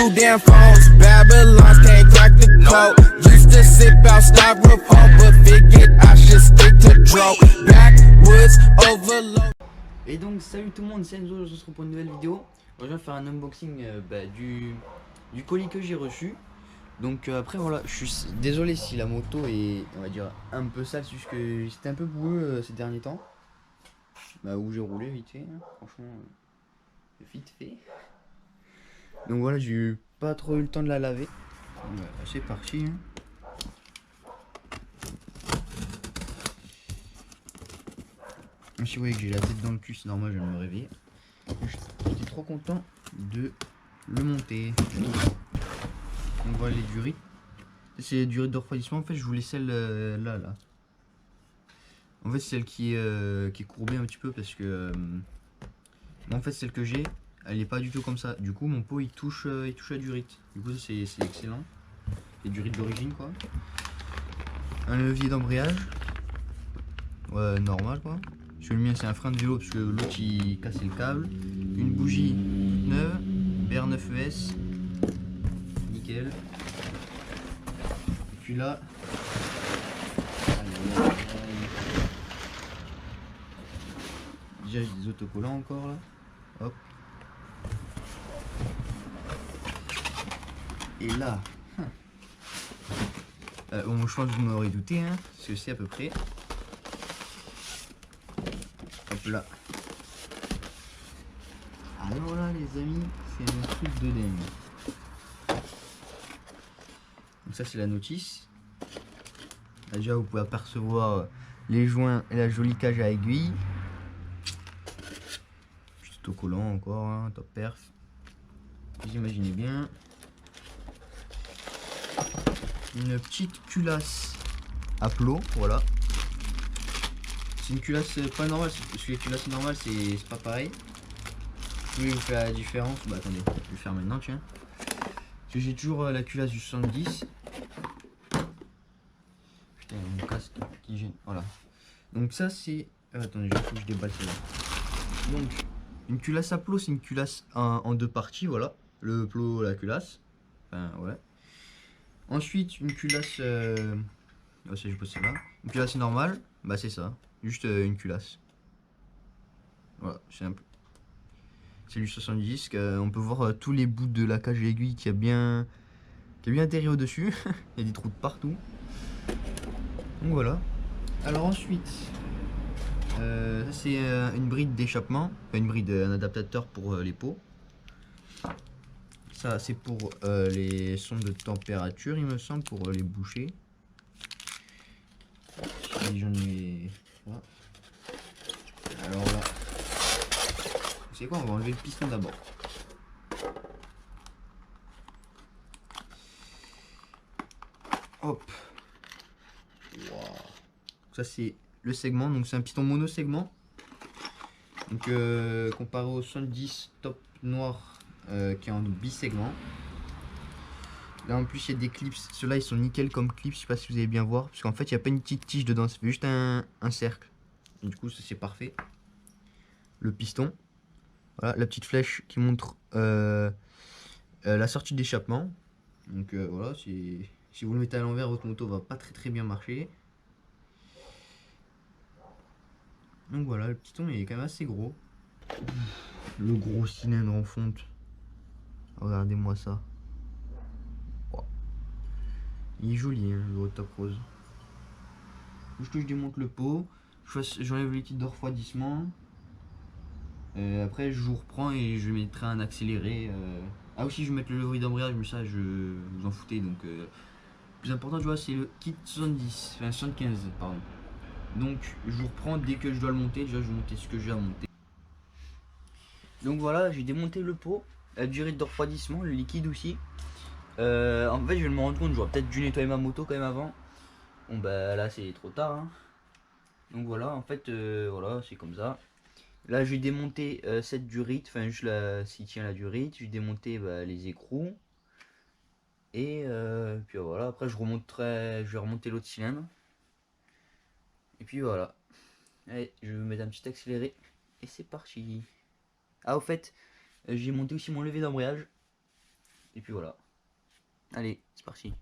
2 damn phones, Babylons can't crack the code. Used to sip out styrofoam, but figured I should stick to dro. Backwoods overload. Et donc salut tout le monde, c'est Enzo, je se retrouve pour une nouvelle vidéo. Je vais faire un unboxing du colis que j'ai reçu. Donc après voilà, je suis désolé si la moto est, on va dire, un peu sale, c'est juste que c'était un peu boueux ces derniers temps. Où j'ai roulé vite fait, hein. Franchement, vite fait. Donc voilà, j'ai eu pas trop eu le temps de la laver. C'est parti, hein. Si vous voyez que j'ai la tête dans le cul, c'est normal, je viens de me réveiller. J'étais trop content de le monter. Donc voilà les durées. C'est les durées de refroidissement. En fait, je voulais celle là. En fait, celle qui est courbée un petit peu parce que en fait, celle que j'ai, elle n'est pas du tout comme ça. Du coup, mon pot il touche la durite. Du coup, c'est excellent. C'est durite d'origine quoi. Un levier d'embrayage. Ouais, normal quoi. Le mien c'est un frein de vélo parce que l'autre il cassait le câble. Une bougie toute neuve, BR9ES, nickel. Et puis là, déjà j'ai des autocollants encore là. Hop. Et là, bon, je pense que vous m'aurez douté, hein, ce que c'est à peu près. Hop là. Alors là les amis, c'est un truc de dingue. Donc ça c'est la notice. Là, déjà vous pouvez apercevoir les joints et la jolie cage à aiguille. Petit autocollant encore, hein, top perf. Vous imaginez bien. Une petite culasse à plot, voilà. C'est une culasse pas normale, parce que les culasses normales c'est pas pareil. Je vais vous faire la différence. Bah attendez, je vais le faire maintenant, tiens. Parce que j'ai toujours la culasse du 70. Putain, mon casque qui gêne. Voilà. Donc ça c'est. Attendez, il faut que je débatte là. Donc, une culasse à plot, c'est une culasse en deux parties, voilà. Le plot, la culasse. Enfin, ouais. Ensuite, une culasse. Oh, ça, je pose ça là. Une culasse normale, bah c'est ça. Juste une culasse. Voilà, c'est un peu. C'est du 70, on peut voir tous les bouts de la cage aiguille qui a bien atterri au dessus. Il y a des trous de partout. Donc voilà. Alors ensuite, ça c'est une bride d'échappement, enfin une bride, un adaptateur pour les pots. Ça c'est pour les sondes de température, il me semble, pour les bouchées. Si j'en ai. Voilà. Alors là. C'est quoi, on va enlever le piston d'abord. Hop. Wow. Ça c'est le segment, donc c'est un piston mono-segment. Donc comparé au 70 top noir qui est en bisegment. Là en plus il y a des clips, ceux-là ils sont nickel comme clips, je sais pas si vous allez bien voir. Parce qu'en fait il n'y a pas une petite tige dedans, c'est juste un cercle. Et du coup ça c'est parfait. Le piston. Voilà, la petite flèche qui montre la sortie d'échappement. Donc voilà, si vous le mettez à l'envers, votre moto va pas très bien marcher. Donc voilà, le piston il est quand même assez gros. Le gros cylindre en fonte. Regardez-moi ça. Wow. Il est joli, hein, le top rose. Juste que je démonte le pot, j'enlève les kits de refroidissement. Après je vous reprends et je mettrai un accéléré. Ah aussi je vais mettre le levier d'embrayage, mais ça je vous en foutez. Donc le plus important tu vois c'est le kit 70, enfin 75 pardon. Donc je vous reprends dès que je dois le monter. Déjà je vais monter ce que j'ai à monter. Donc voilà, j'ai démonté le pot, la durée de refroidissement, le liquide aussi. En fait je vais me rendre compte, j'aurais peut-être dû nettoyer ma moto quand même avant. Bon bah là c'est trop tard, hein. Donc voilà, en fait voilà c'est comme ça. Là j'ai démonté cette durite, enfin juste la s'il tient la durite, j'ai démonté les écrous. Et puis voilà, après je vais remonter l'autre cylindre. Et puis voilà. Allez, je vais mettre un petit accéléré. Et c'est parti. Ah au fait, j'ai monté aussi mon levier d'embrayage. Et puis voilà. Allez, c'est parti.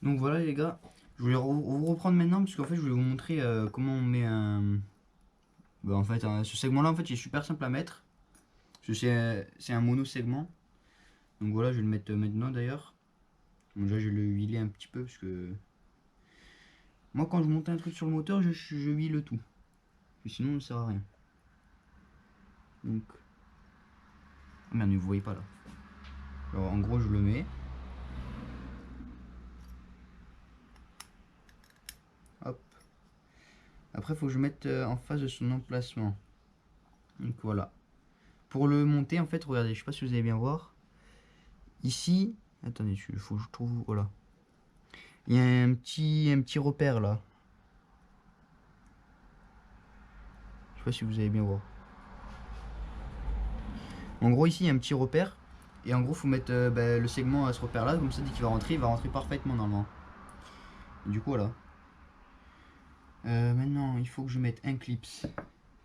Donc voilà les gars, je voulais vous reprendre maintenant parce qu'en fait je voulais vous montrer comment on met un... Bah, en fait ce segment là en fait il est super simple à mettre. Parce que c'est un mono segment. Donc voilà, je vais le mettre maintenant d'ailleurs. Bon, déjà je vais le huiler un petit peu parce que... Moi quand je monte un truc sur le moteur, je huile tout. Et sinon ça sert à rien. Donc... Oh merde, mais vous voyez pas là. Alors en gros je le mets. Hop. Après, il faut que je mette en face de son emplacement. Donc voilà. Pour le monter, en fait, regardez, je sais pas si vous allez bien voir. Ici, attendez, il faut que je trouve. Voilà. Il y a un petit repère là. Je sais pas si vous allez bien voir. En gros, ici, il y a un petit repère. Et en gros, il faut mettre le segment à ce repère là. Comme ça, dès qu'il va rentrer, il va rentrer parfaitement normalement. Et du coup, voilà. Maintenant, il faut que je mette un clips.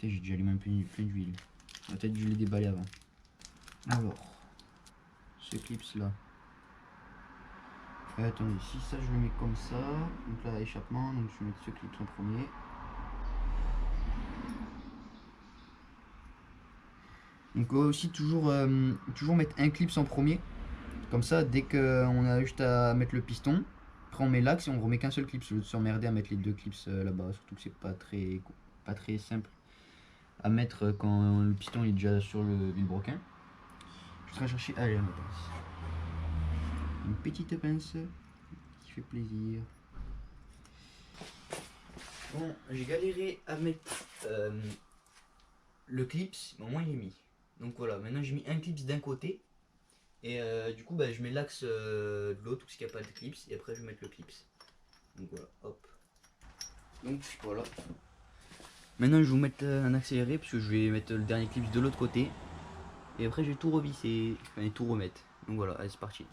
J'ai déjà allumé plein d'huile. Peut-être que je l'ai déballé avant. Alors, ce clips là. Attendez, si ça je le mets comme ça. Donc là, échappement. Donc je vais mettre ce clips en premier. Donc aussi toujours mettre un clips en premier. Comme ça, dès qu'on a juste à mettre le piston. Après on met l'axe et on remet qu'un seul clip. Au lieu de s'emmerder à mettre les deux clips là-bas. Surtout que c'est pas très simple à mettre quand le piston est déjà sur le vilebrequin. Je serai chercher. Allez, ma pince. Une petite pince qui fait plaisir. Bon, j'ai galéré à mettre le clips, mais au moins il est mis. Donc voilà, maintenant j'ai mis un clips d'un côté. Et du coup, je mets l'axe de l'autre parce qu'il n'y a pas de clips. Et après, je vais mettre le clips. Donc voilà, hop. Donc voilà. Maintenant, je vais vous mettre un accéléré parce que je vais mettre le dernier clips de l'autre côté. Et après, je vais tout revisser, enfin, tout remettre. Donc voilà, allez, c'est parti.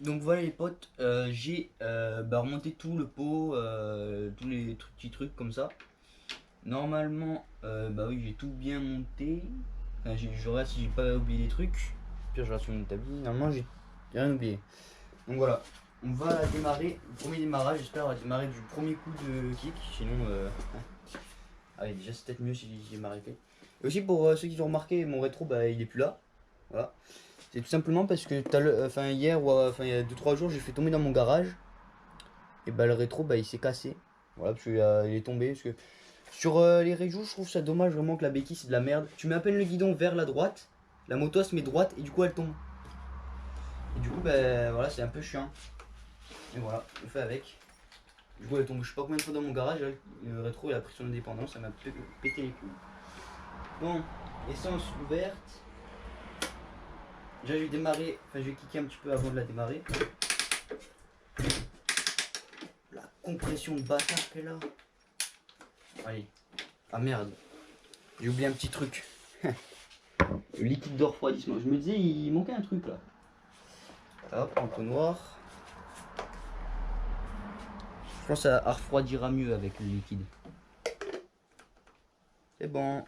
Donc voilà les potes, j'ai remonté tout le pot, tous les petits trucs comme ça. Normalement, oui, j'ai tout bien monté. Enfin, je regarde si j'ai pas oublié des trucs. Puis je regarde sur mon établi. Normalement, j'ai rien oublié. Donc voilà, on va démarrer. Le premier démarrage, j'espère, on va démarrer du premier coup de kick. Sinon, allez, déjà c'est peut-être mieux si j'ai m'arrêté. Et aussi pour ceux qui ont remarqué, mon rétro bah il est plus là. Voilà. C'est tout simplement parce que hier ou il y a 2-3 jours j'ai fait tomber dans mon garage. Et bah le rétro bah il s'est cassé. Voilà parce qu'il est tombé. Parce que sur les régions je trouve ça dommage vraiment que la béquille c'est de la merde. Tu mets à peine le guidon vers la droite, la moto elle se met droite et du coup elle tombe. Et du coup bah voilà c'est un peu chiant. Et voilà, je le fais avec. Du coup elle tombe je sais pas combien de fois dans mon garage, le rétro il a pris son indépendance, ça m'a pété les couilles. Bon, essence ouverte. Déjà je vais démarrer, enfin je vais kicker un petit peu avant de la démarrer. La compression de bâtard qu'elle a. Allez. Ah merde. J'ai oublié un petit truc. Le liquide de refroidissement. Je me disais il manquait un truc là. Hop, entonnoir. Je pense que ça refroidira mieux avec le liquide. C'est bon.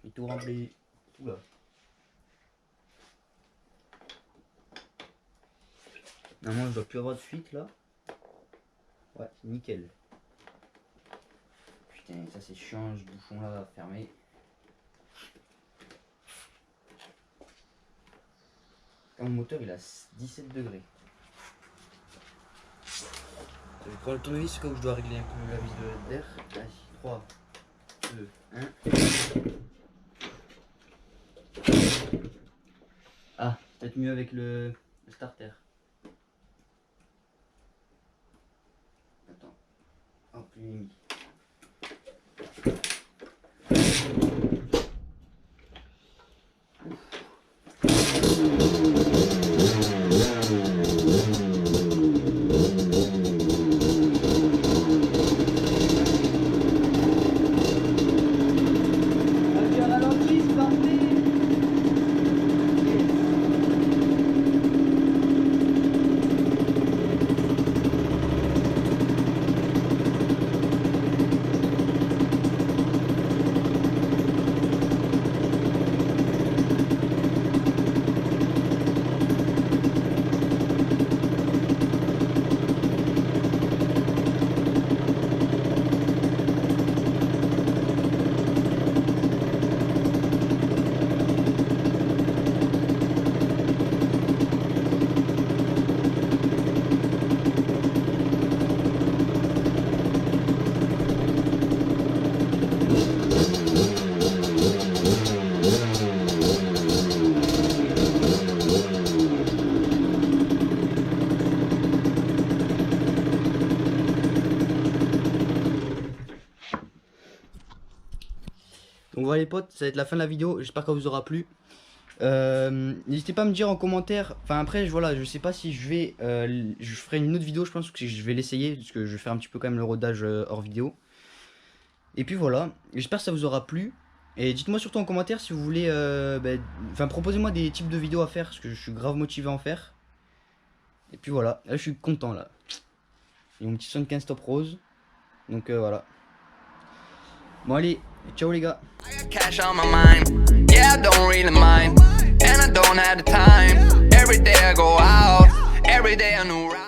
Et tout rempli. Oula. Normalement, je dois plus avoir de fuite là. Ouais, c'est nickel. Putain, ça c'est chiant, ce bouchon là à fermer. Mon moteur il a 17 degrés. Je vais prendre le tournevis au cas où je dois régler un peu la vis d'air. Allez, 3, 2, 1. Ah, peut-être mieux avec le starter. Attends. Hop, il est mis. Donc voilà les potes, ça va être la fin de la vidéo, j'espère qu'elle vous aura plu. N'hésitez pas à me dire en commentaire, enfin après voilà, je sais pas si je vais, je ferai une autre vidéo, je pense que je vais l'essayer, parce que je vais faire un petit peu quand même le rodage hors vidéo. Et puis voilà, j'espère que ça vous aura plu. Et dites-moi surtout en commentaire si vous voulez, proposez-moi des types de vidéos à faire, parce que je suis grave motivé à en faire. Et puis voilà, là je suis content là. Et mon petit 75 top rose, donc voilà. Bon allez, ciao les gars. I got cash on my mind, yeah, I don't really mind, and I don't have the time. Every day I go out, every day a new route.